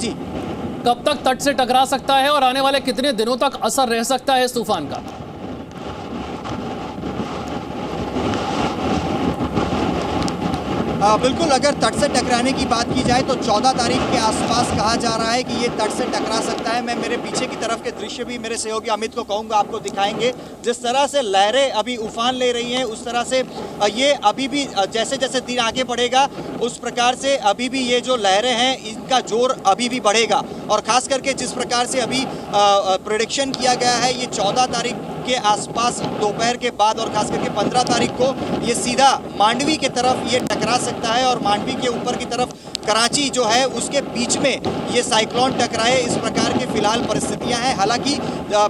जी, कब तक तट से टकरा सकता है और आने वाले कितने दिनों तक असर रह सकता है इस तूफान का? बिल्कुल, अगर तट से टकराने की बात की जाए तो 14 तारीख के आसपास कहा जा रहा है कि ये तट से टकरा सकता है। मैं मेरे पीछे की तरफ के दृश्य भी मेरे सहयोगी अमित को कहूँगा आपको दिखाएंगे। जिस तरह से लहरें अभी उफान ले रही हैं, उस तरह से ये अभी भी जैसे जैसे दिन आगे बढ़ेगा उस प्रकार से अभी भी ये जो लहरें हैं इनका जोर अभी भी बढ़ेगा। और ख़ास करके जिस प्रकार से अभी प्रेडिक्शन किया गया है, ये 14 तारीख के आसपास दोपहर के बाद और खास करके 15 तारीख को ये सीधा मांडवी के तरफ ये टकरा सकता है और मांडवी के ऊपर की तरफ कराची जो है उसके बीच में ये साइक्लोन टकराए, इस प्रकार की फिलहाल परिस्थितियां हैं। हालांकि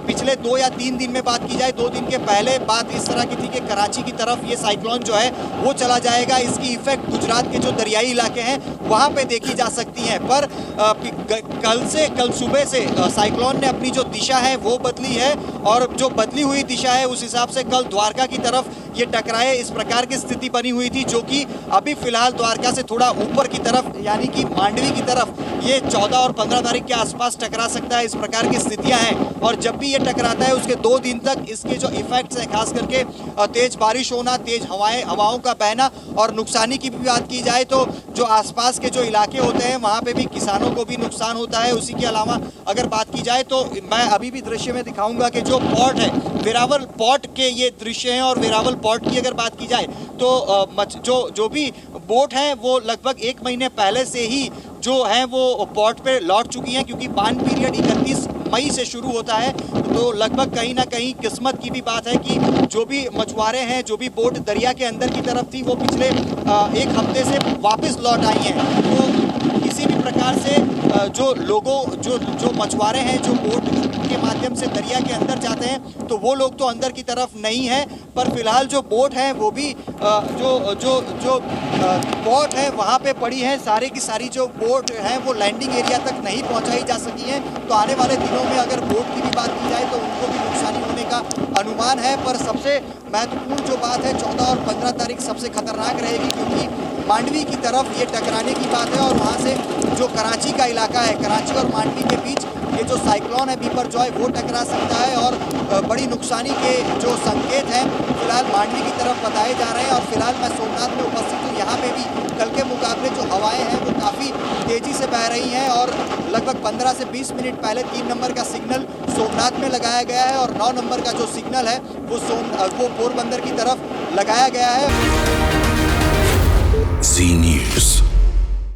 पिछले 2 या 3 दिन में बात की जाए, 2 दिन के पहले बात इस तरह की थी कि कराची की तरफ ये साइक्लोन जो है वो चला जाएगा। इसकी इफेक्ट गुजरात के जो दरियाई इलाके हैं वहाँ पे देखी जा सकती हैं। पर कल सुबह से साइक्लोन ने अपनी जो दिशा है वो बदली है और जो बदली हुई दिशा है उस हिसाब से कल द्वारका की तरफ ये टकराए, इस प्रकार की स्थिति बनी हुई थी, जो कि अभी फिलहाल द्वारका से थोड़ा ऊपर की तरफ यानी कि मांडवी की तरफ ये 14 और 15 तारीख के आसपास टकरा सकता है। इस प्रकार की स्थितियां हैं और जब भी ये टकराता है उसके 2 दिन तक इसके जो इफेक्ट्स हैं, खास करके तेज बारिश होना, तेज हवाओं का बहना और नुकसानी की भी बात की जाए तो जो आसपास के जो इलाके होते हैं वहाँ पे भी किसानों को भी नुकसान होता है। उसी के अलावा अगर बात की जाए तो मैं अभी भी दृश्य में दिखाऊंगा कि जो पोर्ट है, वेरावल पोर्ट के ये दृश्य हैं और वेरावल पोर्ट की अगर बात की जाए तो जो भी बोट हैं वो लगभग 1 महीने पहले से ही जो हैं वो पोर्ट पे लौट चुकी हैं, क्योंकि बान पीरियड 31 मई से शुरू होता है। तो लगभग कहीं ना कहीं किस्मत की भी बात है कि जो भी मछुआरे हैं, जो भी बोट दरिया के अंदर की तरफ थी वो पिछले 1 हफ्ते से वापस लौट आई हैं। तो किसी भी प्रकार से जो मछुआरे हैं जो बोट के माध्यम से दरिया के अंदर जाते हैं तो वो लोग तो अंदर की तरफ नहीं है, पर फिलहाल जो बोट है वो भी जो पोर्ट है वहाँ पे पड़ी है। सारी की सारी जो बोट हैं वो लैंडिंग एरिया तक नहीं पहुँचाई जा सकी हैं। तो आने वाले दिनों में अगर बोट की भी बात की जाए तो उनको भी नुकसानी होने का अनुमान है। पर सबसे महत्वपूर्ण जो बात है 14 और 15 तारीख सबसे खतरनाक रहेगी, क्योंकि मांडवी की तरफ ये टकराने की बात है और वहाँ से जो कराची का इलाका है, कराची और मांडवी के बीच ये जो साइक्लोन है बिपरजॉय वो टकरा सकता है और बड़ी नुकसानी के जो संकेत हैं फिलहाल मांडवी की तरफ बताए जा रहे हैं। और फिलहाल मैं सोमनाथ में उपस्थित हूँ, यहाँ पे भी कल के मुकाबले जो हवाएं हैं वो काफ़ी तेज़ी से बह रही हैं और लगभग 15 से 20 मिनट पहले 3 नंबर का सिग्नल सोमनाथ में लगाया गया है और 9 नंबर का जो सिग्नल है वो पोरबंदर की तरफ लगाया गया है। जी न्यूज़।